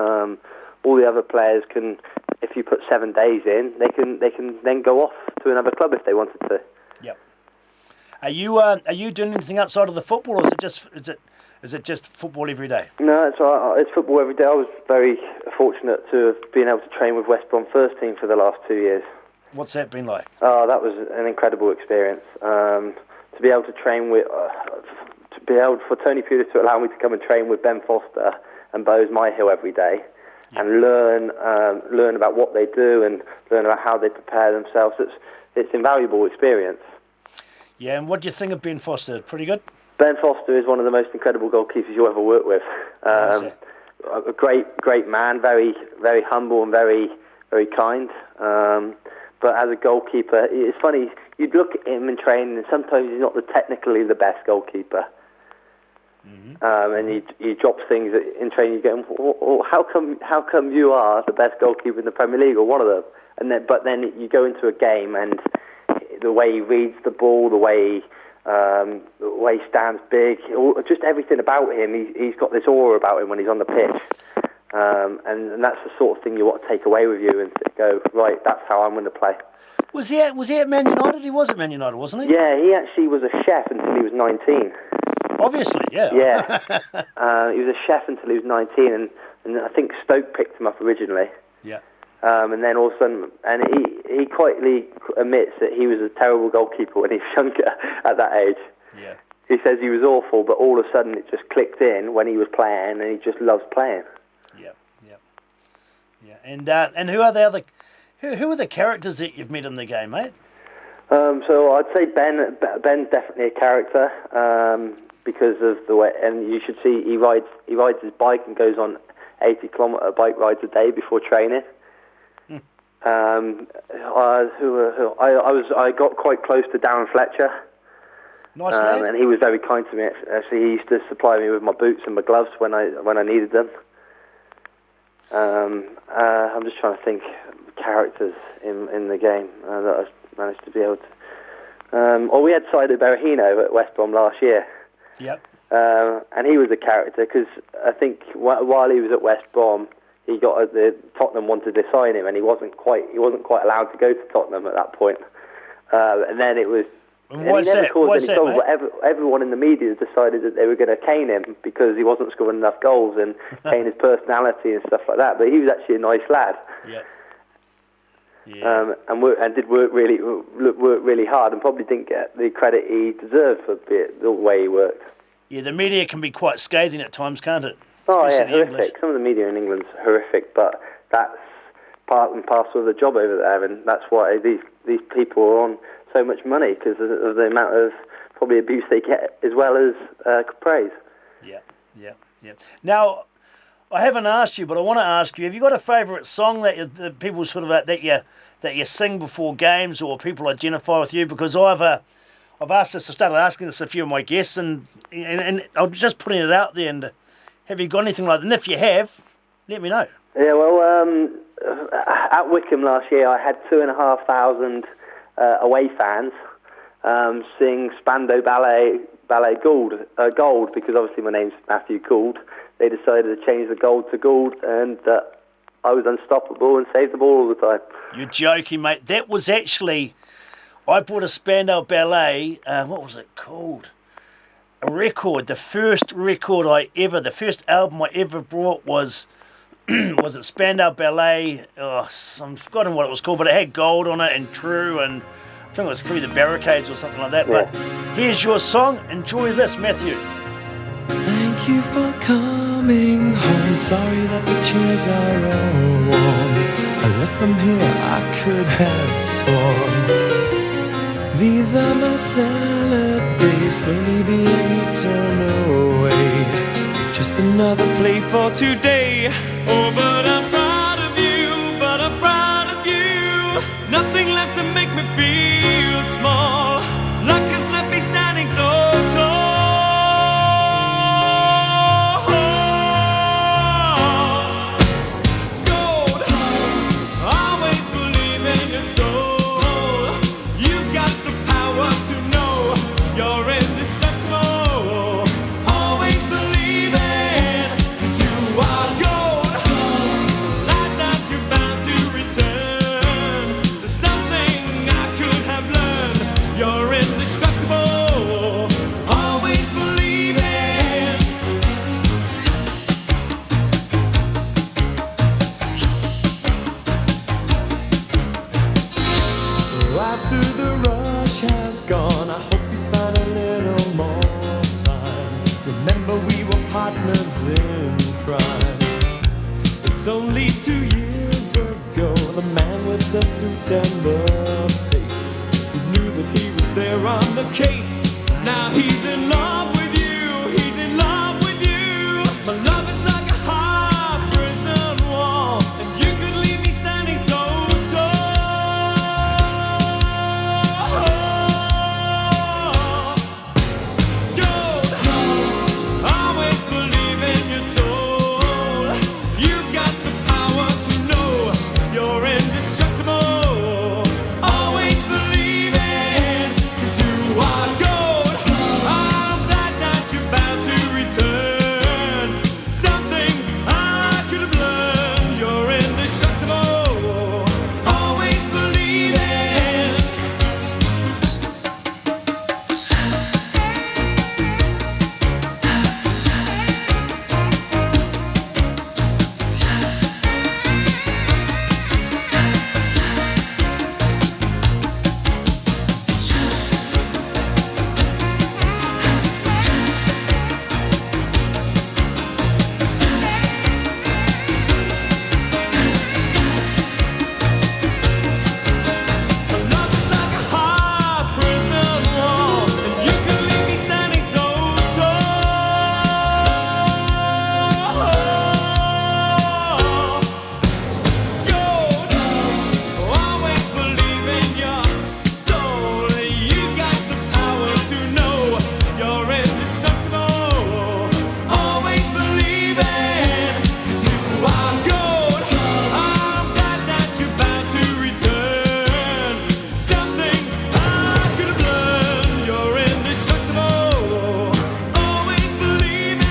All the other players can, if you put 7 days in, they can then go off to another club if they wanted to. Yep. Are you doing anything outside of the football, or is it just football every day? No, it's football every day. I was very fortunate to have been able to train with West Brom first team for the last 2 years. What's that been like? Oh, that was an incredible experience. To be able to train with, for Tony Pulis to allow me to come and train with Ben Foster and Bose Myhill every day, and learn about what they do and learn about how they prepare themselves. It's invaluable experience. Yeah, and what do you think of Ben Foster? Pretty good? Ben Foster is one of the most incredible goalkeepers you'll ever work with. A great man, very, very humble and very, very kind. But as a goalkeeper, it's funny, you'd look at him in training and sometimes he's not technically the best goalkeeper. Mm-hmm. And he drops things in training, you go, how come you are the best goalkeeper in the Premier League, or one of them? But then you go into a game and the way he reads the ball, the way he stands big, just everything about him, he's got this aura about him when he's on the pitch. And that's the sort of thing you want to take away with you and go, right, that's how I'm going to play. Was he at Man United? He was at Man United, wasn't he? Yeah, he actually was a chef until he was 19. Obviously, yeah. Yeah. He was a chef until he was 19, and I think Stoke picked him up originally. Yeah. And then all of a sudden, and he quietly admits that he was a terrible goalkeeper when he was younger at that age. Yeah. He says he was awful, but all of a sudden it just clicked in when he was playing, and he just loves playing. Yeah. And who are the other? Who are the characters that you've met in the game, mate? So I'd say Ben's definitely a character because of the way, and you should see he rides his bike and goes on 80-kilometre bike rides a day before training. I got quite close to Darren Fletcher. Nice lad. And he was very kind to me. Actually, he used to supply me with my boots and my gloves when I needed them. I'm just trying to think of characters in the game that I managed to be able to. We had Saido Berahino at West Brom last year. Yep. And he was a character because I think while he was at West Brom, he got Tottenham wanted to sign him, and he wasn't quite allowed to go to Tottenham at that point. And then it was. And why's that? Everyone in the media decided that they were going to cane him because he wasn't scoring enough goals and cane his personality and stuff like that. But he was actually a nice lad. Yeah. Yeah. And did work really hard, and probably didn't get the credit he deserved for the way he worked. Yeah, the media can be quite scathing at times, can't it? Oh Especially yeah, horrific. Some of the media in England's horrific, but that's part and parcel of the job over there, and that's why these people are on so much money, because of the amount of probably abuse they get as well as praise. Yeah. Now, I haven't asked you, but I want to ask you: have you got a favourite song that people sort of that you sing before games, or people identify with you? Because I've I've asked this. I started asking this a few of my guests, and I'm just putting it out there. And have you got anything like that? And if you have, let me know. Yeah, well, at Wickham last year, I had 2,500 away fans sing Spandau Ballet Gold, because obviously my name's Matthew Gould. They decided to change the gold to Gould, and I was unstoppable and saved the ball all the time. You're joking, mate. That was actually... I bought a Spandau Ballet, what was it called? A record. The first album I ever bought was it Spandau Ballet? Oh, I've forgotten what it was called, but it had gold on it and True, and I think it was Through the Barricades or something like that. Yeah. But here's your song. Enjoy this, Matthew. Thank you for coming home. Sorry that the chairs are all warm. I left them here, I could have sworn. These are my salad days, slowly being eaten away. Just another play for today. Oh, but I'm proud of you, but I'm proud of you. Nothing left to make me feel small. Luck has left me standing so tall. Gold, always believe in your soul. You've got the power to know you're indestructible. Always believe in, 'cause you are gold. Like that you're bound to return. There's something I could have learned. You're indestructible. Always believe in. So after the rush has gone, I hope you find a little more time. Remember we were partners in crime. It's only 2 years ago, the man with the suit and the face, who knew that he was there on the case. Now he's in love with you, he's in love with you. My love is like a hard prison wall, and you could leave me standing so tall. Gold, always believe in your soul. You've got the power to know you're indestructible. Always believe in, 'cause you are gold. I'm glad that you're bound to return. Something I could have learned. You're indestructible. Always believe in. Love is like a hard prison wall, and you can leave me standing so tall. Gold, always believe in your soul. You got the power to know you're indestructible. Always believe in, 'cause you are gold. I'm glad that you're bound to return. Something I could have learned. You're indestructible. Always believe in.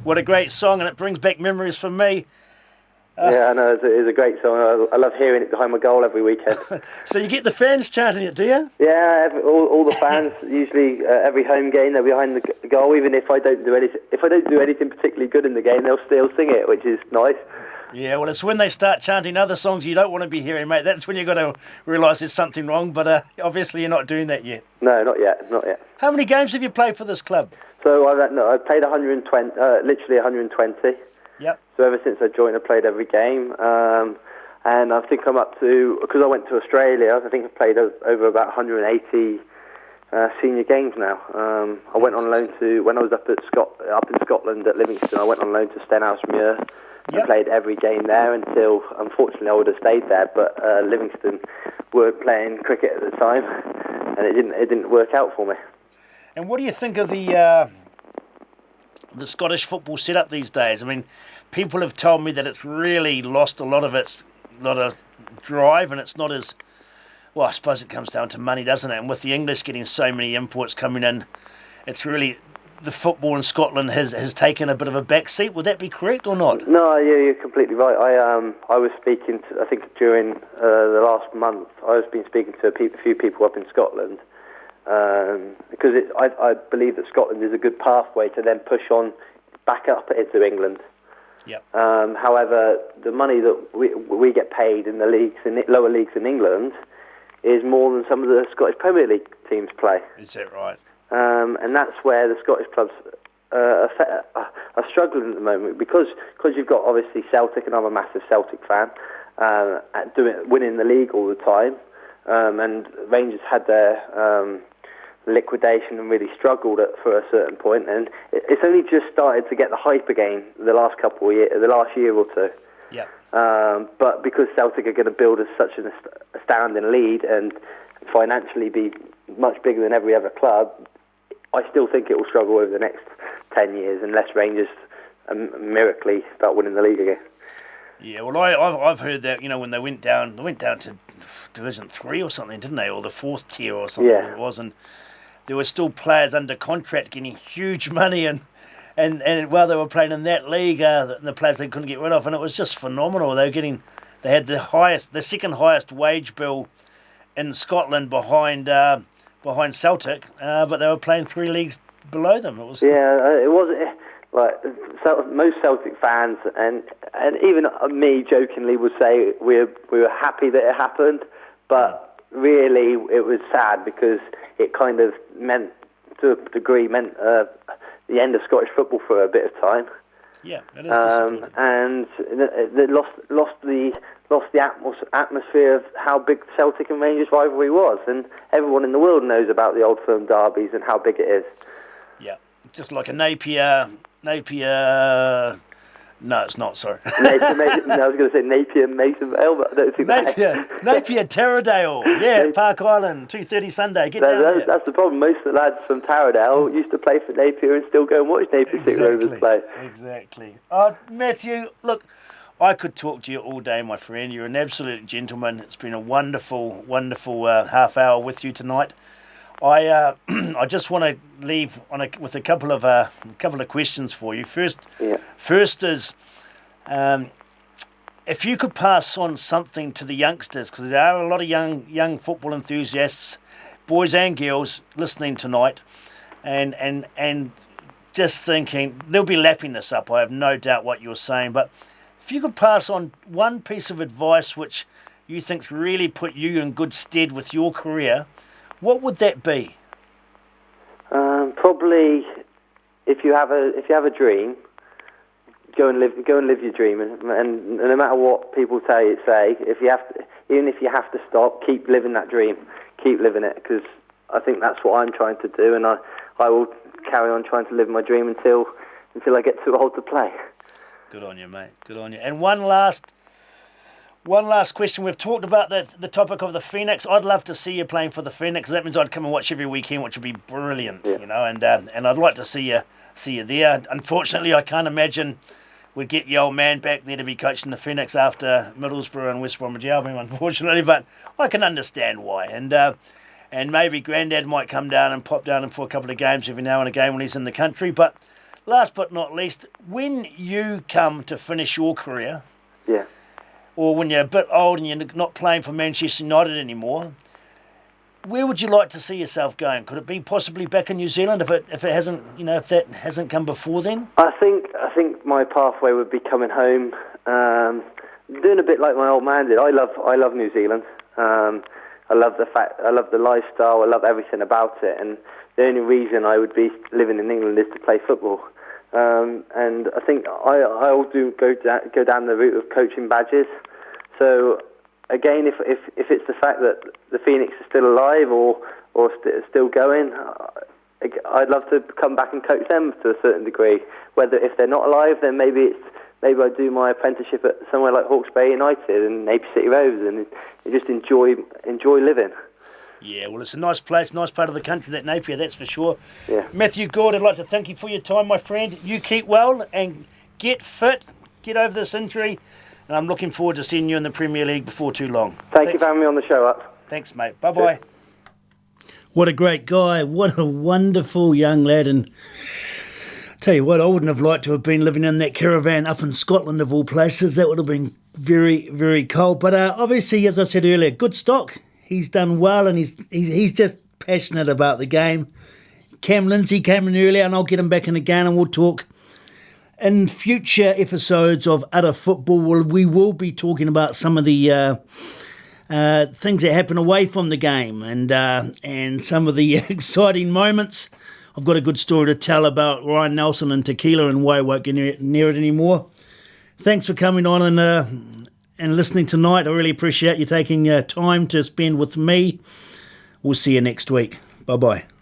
What a great song, and it brings back memories for me. Yeah, I know, it's a great song. I love hearing it behind my goal every weekend. So you get the fans chanting it, do you? Yeah, all the fans usually every home game they're behind the goal. Even if I don't do anything particularly good in the game, they'll still sing it, which is nice. Yeah, well, it's when they start chanting other songs you don't want to be hearing, mate. That's when you've got to realise there's something wrong, but obviously you're not doing that yet. No, not yet, not yet. How many games have you played for this club? So I've played 120, literally 120. Yep. So ever since I joined, I played every game. And I think I'm up to, because I went to Australia, I think I've played over about 180 senior games now. I went on loan to, when I was up in Scotland at Livingston, I went on loan to Stenhousemuir and played every game there until, unfortunately, I would have stayed there, but Livingston weren't playing cricket at the time, and it didn't work out for me. And what do you think of the Scottish football setup these days? I mean, people have told me that it's really lost a lot of drive, and it's not as well. I suppose it comes down to money, doesn't it? And with the English getting so many imports coming in, it's really the football in Scotland has taken a bit of a back seat. Would that be correct or not? No, yeah, you're completely right. I was speaking to, I think during the last month, I've been speaking to a few people up in Scotland, because I believe that Scotland is a good pathway to then push on back up into England. Yep. However, the money that we get paid in the leagues, in the lower leagues in England, is more than some of the Scottish Premier League teams play. Is that right? And that's where the Scottish clubs are struggling at the moment, because you've got obviously Celtic, and I'm a massive Celtic fan, winning the league all the time, and Rangers had their liquidation and really struggled for a certain point, and it's only just started to get the hype again the last year or two. Yeah. But because Celtic are going to build such an astounding lead and financially be much bigger than every other club, I still think it will struggle over the next 10 years unless Rangers miraculously start winning the league again. Yeah, well, I've heard that, when they went down to Division 3 or something, didn't they, or the 4th tier or something it was, and there were still players under contract getting huge money, and while they were playing in that league, the players they couldn't get rid of, and it was just phenomenal. They had the second highest wage bill in Scotland behind Celtic, but they were playing 3 leagues below them. It was like most Celtic fans and even me jokingly would say we were happy that it happened, but really it was sad because it kind of meant the end of Scottish football for a bit of time. Yeah, it is disappointing. And they lost the atmosphere of how big Celtic and Rangers rivalry was, and everyone in the world knows about the Old Firm derbies and how big it is. Yeah, just like a Napier. No, it's not. Sorry. I was going to say Napier Mason Vale, but I don't think Napier Taradale. Yeah, Park Island, 2:30 Sunday. Get down there. That's the problem. Most of the lads from Taradale used to play for Napier and still go and watch Napier City Rovers play. Exactly. Matthew, look, I could talk to you all day, my friend. You're an absolute gentleman. It's been a wonderful, wonderful half hour with you tonight. I just want to leave with a couple of questions for you. First is, if you could pass on something to the youngsters, because there are a lot of young football enthusiasts, boys and girls, listening tonight, and just thinking they'll be lapping this up. I have no doubt what you're saying, but if you could pass on one piece of advice which you think's really put you in good stead with your career, what would that be? Probably, if you have a dream, go and live your dream, and no matter what people say, even if you have to stop, keep living that dream, keep living it, because I think that's what I'm trying to do, and I will carry on trying to live my dream until I get too old to play. Good on you, mate. Good on you. And one last question. We've talked about the topic of the Phoenix. I'd love to see you playing for the Phoenix. That means I'd come and watch every weekend, which would be brilliant, and I'd like to see you there. Unfortunately, I can't imagine we'd get your old man back there to be coaching the Phoenix after Middlesbrough and West Bromwich Albion, unfortunately, but I can understand why. And maybe Grandad might come down and pop down for a couple of games every now and again when he's in the country. But last but not least, when you come to finish your career, or when you're a bit old and you're not playing for Manchester United anymore, where would you like to see yourself going? Could it be possibly back in New Zealand if that hasn't come before then? I think my pathway would be coming home, doing a bit like my old man did. I love New Zealand. I love the lifestyle. I love everything about it. And the only reason I would be living in England is to play football. And I think I'll go down the route of coaching badges. So again, if it's the fact that the Phoenix is still alive or still going, I'd love to come back and coach them to a certain degree. Whether if they're not alive, then maybe I do my apprenticeship at somewhere like Hawke's Bay United and Napier City Rovers and just enjoy living. Yeah, well, it's a nice place, nice part of the country, that Napier, that's for sure. Yeah. Matthew Gord, I'd like to thank you for your time, my friend. You keep well and get fit, get over this injury, and I'm looking forward to seeing you in the Premier League before too long. Thank you for having me on the show, Up. Thanks, mate. Bye-bye. What a great guy. What a wonderful young lad. And tell you what, I wouldn't have liked to have been living in that caravan up in Scotland of all places. That would have been very, very cold. But obviously, as I said earlier, good stock. He's done well, and he's just passionate about the game. Cam Lindsay came in earlier, and I'll get him back in again, and we'll talk in future episodes of Utter Football. We will be talking about some of the things that happen away from the game and some of the exciting moments. I've got a good story to tell about Ryan Nelson and tequila, and why I won't get near it anymore. Thanks for coming on and listening tonight. I really appreciate you taking time to spend with me. We'll see you next week. Bye-bye.